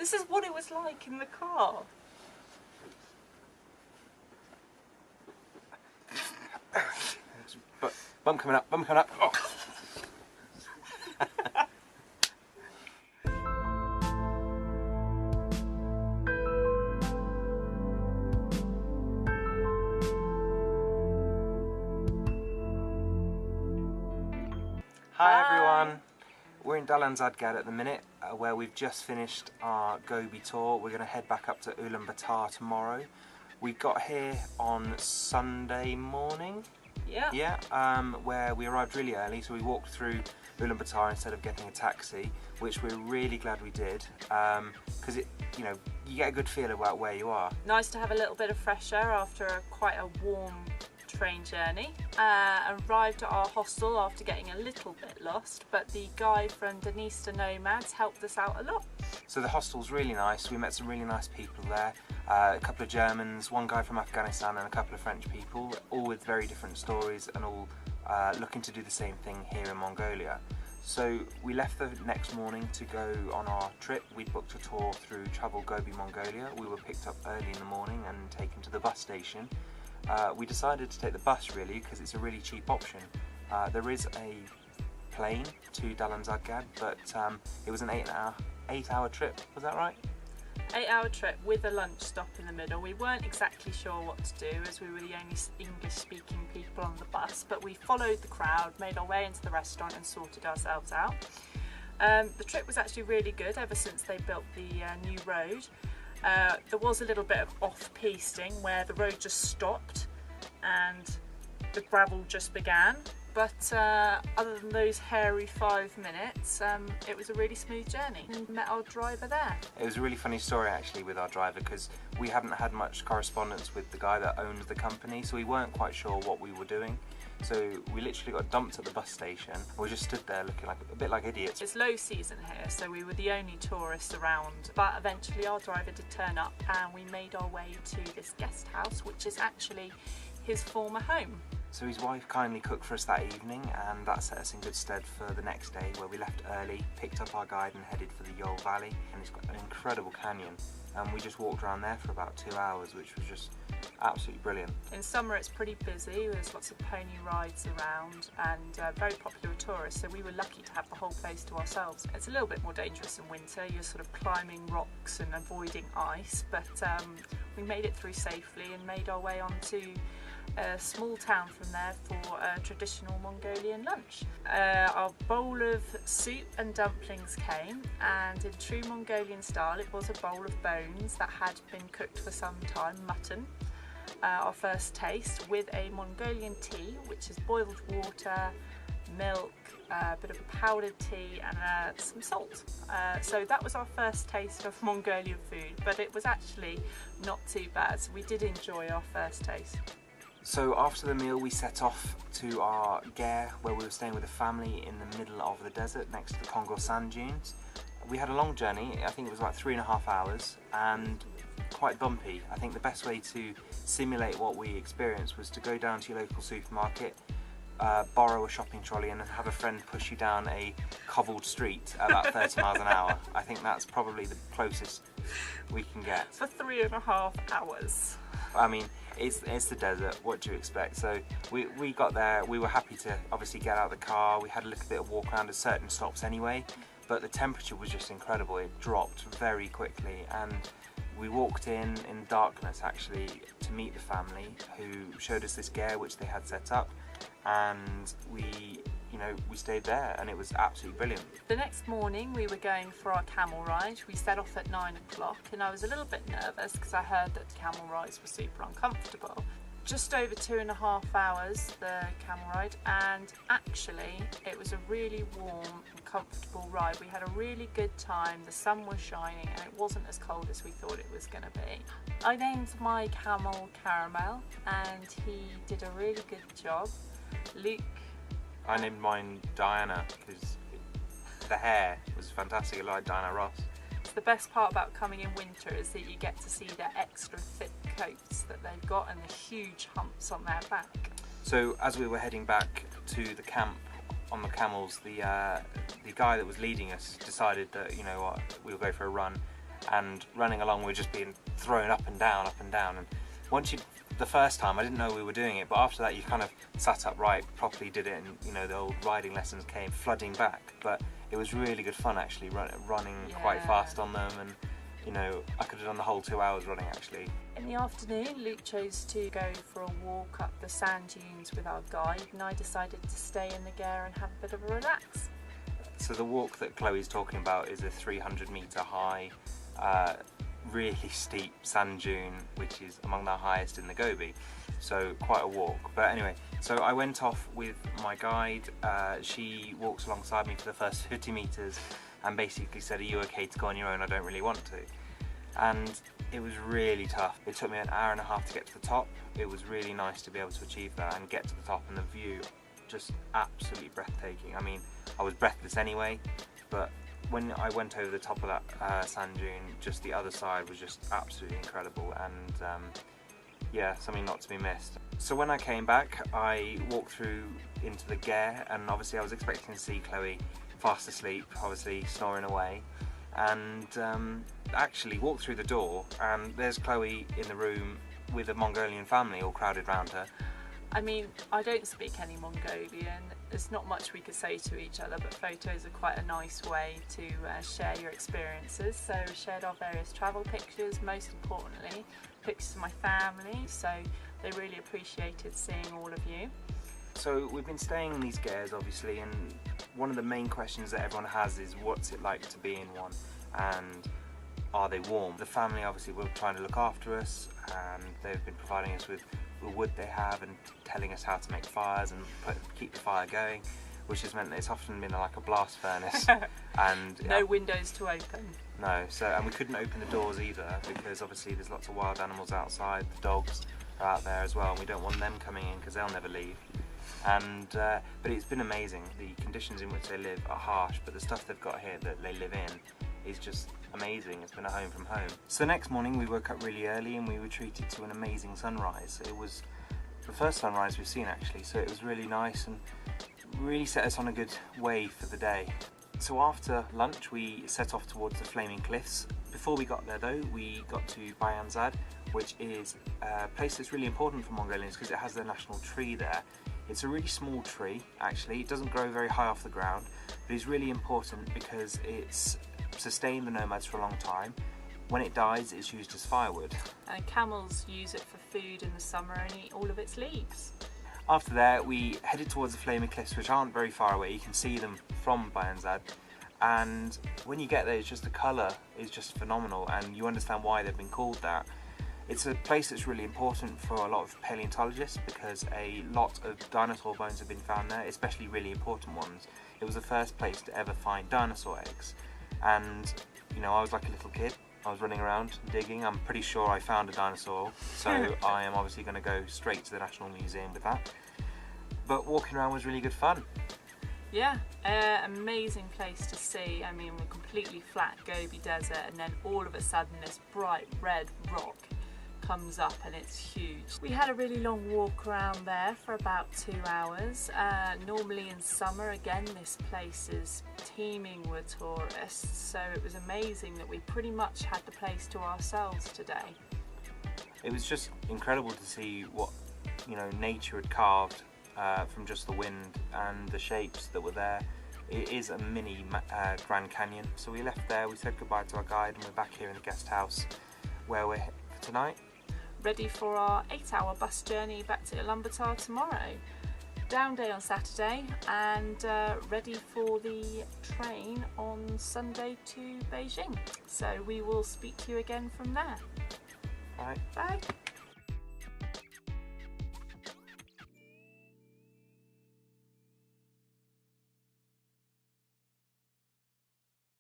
This is what it was like in the car. But bum coming up, bum coming up. Oh. Hi everyone, we're in Dalansad at the minute where we've just finished our Gobi tour. We're going to head back up to Ulaanbaatar tomorrow. We got here on Sunday morning. Yeah. Where we arrived really early, so we walked through Ulaanbaatar instead of getting a taxi, which we're really glad we did, because you get a good feel about where you are. Nice to have a little bit of fresh air after quite a warm train journey. Arrived at our hostel after getting a little bit lost, but the guy from Denister Nomads helped us out a lot. So the hostel's really nice. We met some really nice people there. A couple of Germans, one guy from Afghanistan and a couple of French people, all with very different stories and all looking to do the same thing here in Mongolia. So we left the next morning to go on our trip. We booked a tour through Travel Gobi Mongolia. We were picked up early in the morning and taken to the bus station. We decided to take the bus really because it's a really cheap option. There is a plane to Dalansad, but it was an 8-hour trip, was that right? 8-hour trip with a lunch stop in the middle. We weren't exactly sure what to do as we were the only English speaking people on the bus, but we followed the crowd, made our way into the restaurant and sorted ourselves out. The trip was actually really good ever since they built the new road. There was a little bit of off-pisting where the road just stopped and the gravel just began, but other than those hairy 5 minutes, it was a really smooth journey. And met our driver there. It was a really funny story actually with our driver, because we hadn't had much correspondence with the guy that owns the company, so we weren't quite sure what we were doing. So we literally got dumped at the bus station. We just stood there looking like a bit like idiots. It's low season here, so we were the only tourists around. But eventually our driver did turn up and we made our way to this guest house, which is actually his former home. So his wife kindly cooked for us that evening, and that set us in good stead for the next day, where we left early, picked up our guide and headed for the Yol Valley. And it's got an incredible canyon, and we just walked around there for about 2 hours, which was just absolutely brilliant. In summer it's pretty busy, there's lots of pony rides around and very popular with tourists, so we were lucky to have the whole place to ourselves. It's a little bit more dangerous in winter, you're sort of climbing rocks and avoiding ice, but we made it through safely and made our way on to a small town from there for a traditional Mongolian lunch. Our bowl of soup and dumplings came, and in true Mongolian style it was a bowl of bones that had been cooked for some time, mutton. Our first taste with a Mongolian tea, which is boiled water, milk, a bit of powdered tea and some salt. So that was our first taste of Mongolian food, but it was actually not too bad, so we did enjoy our first taste. So after the meal we set off to our ger, where we were staying with a family in the middle of the desert next to the Congo sand dunes. We had a long journey, I think it was like 3.5 hours, and quite bumpy. I think the best way to simulate what we experienced was to go down to your local supermarket, borrow a shopping trolley and have a friend push you down a cobbled street at about 30 miles an hour. I think that's probably the closest we can get. For 3.5 hours. I mean, it's the desert, what do you expect? So we got there, we were happy to obviously get out of the car. We had a little bit of walk around at certain stops anyway, but the temperature was just incredible. It dropped very quickly, and we walked in darkness actually to meet the family who showed us this ger which they had set up, and we stayed there and it was absolutely brilliant. The next morning we were going for our camel ride. We set off at 9 o'clock and I was a little bit nervous because I heard that camel rides were super uncomfortable. Just over 2.5 hours the camel ride, and actually it was a really warm and comfortable ride. We had a really good time, the sun was shining and it wasn't as cold as we thought it was going to be. I named my camel Caramel and he did a really good job. Luke? I named mine Diana because the hair was fantastic. I like Diana Ross. The best part about coming in winter is that you get to see their extra thick coats that they've got and the huge humps on their back. So as we were heading back to the camp on the camels, the guy that was leading us decided that, you know what, we'll go for a run, and running along we're just being thrown up and down, and once the first time I didn't know we were doing it, but after that you kind of sat upright, properly did it, and you know the old riding lessons came flooding back. But it was really good fun actually, running quite fast on them, and you know I could have done the whole 2 hours running actually. In the afternoon, Luke chose to go for a walk up the sand dunes with our guide, and I decided to stay in the Gare and have a bit of a relax. So the walk that Chloe's talking about is a 300-metre high, really steep sand dune, which is among the highest in the Gobi, so quite a walk. But anyway, so I went off with my guide. She walks alongside me for the first 50 metres and basically said, "Are you okay to go on your own? I don't really want to." And it was really tough. It took me an hour and a half to get to the top. It was really nice to be able to achieve that and get to the top, and the view just absolutely breathtaking. I mean, I was breathless anyway, but when I went over the top of that sand dune, just the other side was just absolutely incredible, and yeah, something not to be missed. So when I came back, I walked through into the Gare, and obviously I was expecting to see Chloe fast asleep, obviously snoring away, and actually walked through the door and there's Chloe in the room with a Mongolian family all crowded around her. I mean, I don't speak any Mongolian. There's not much we could say to each other, but photos are quite a nice way to share your experiences. So we shared our various travel pictures, most importantly, pictures of my family. So they really appreciated seeing all of you. So we've been staying in these Gares obviously, and one of the main questions that everyone has is what's it like to be in one, and are they warm? The family obviously were trying to look after us, and they've been providing us with the wood they have and telling us how to make fires and keep the fire going, which has meant that it's often been like a blast furnace. And no windows to open. No, and we couldn't open the doors either because obviously there's lots of wild animals outside. The dogs are out there as well, and we don't want them coming in because they'll never leave. And but it's been amazing. The conditions in which they live are harsh, but the stuff they've got here that they live in is just amazing. It's been a home from home. So next morning we woke up really early and we were treated to an amazing sunrise. It was the first sunrise we've seen actually, so it was really nice and really set us on a good way for the day. So after lunch we set off towards the Flaming Cliffs. Before we got there though, we got to Bayanzad, which is a place that's really important for Mongolians because it has their national tree there. It's a really small tree actually, it doesn't grow very high off the ground, but it's really important because it's sustained the nomads for a long time. When it dies, it's used as firewood. And camels use it for food in the summer and eat all of its leaves. After that, we headed towards the Flaming Cliffs, which aren't very far away. You can see them from Bayanzad. And when you get there, it's just the colour is just phenomenal, and you understand why they've been called that. It's a place that's really important for a lot of paleontologists because a lot of dinosaur bones have been found there, especially really important ones. It was the first place to ever find dinosaur eggs. And, you know, I was like a little kid. I was running around digging. I'm pretty sure I found a dinosaur, so I am obviously going to go straight to the National Museum with that. But walking around was really good fun. Yeah, amazing place to see. I mean, we're completely flat Gobi Desert, and then all of a sudden this bright red rock comes up and it's huge. We had a really long walk around there for about 2 hours. Normally in summer, again, this place is teeming with tourists, so it was amazing that we pretty much had the place to ourselves today. It was just incredible to see what, you know, nature had carved from just the wind and the shapes that were there. It is a mini Grand Canyon. So we left there, we said goodbye to our guide, and we're back here in the guest house where we're for tonight. Ready for our 8-hour bus journey back to Ulaanbaatar tomorrow. Down day on Saturday, and ready for the train on Sunday to Beijing. So we will speak to you again from there. Bye. Bye.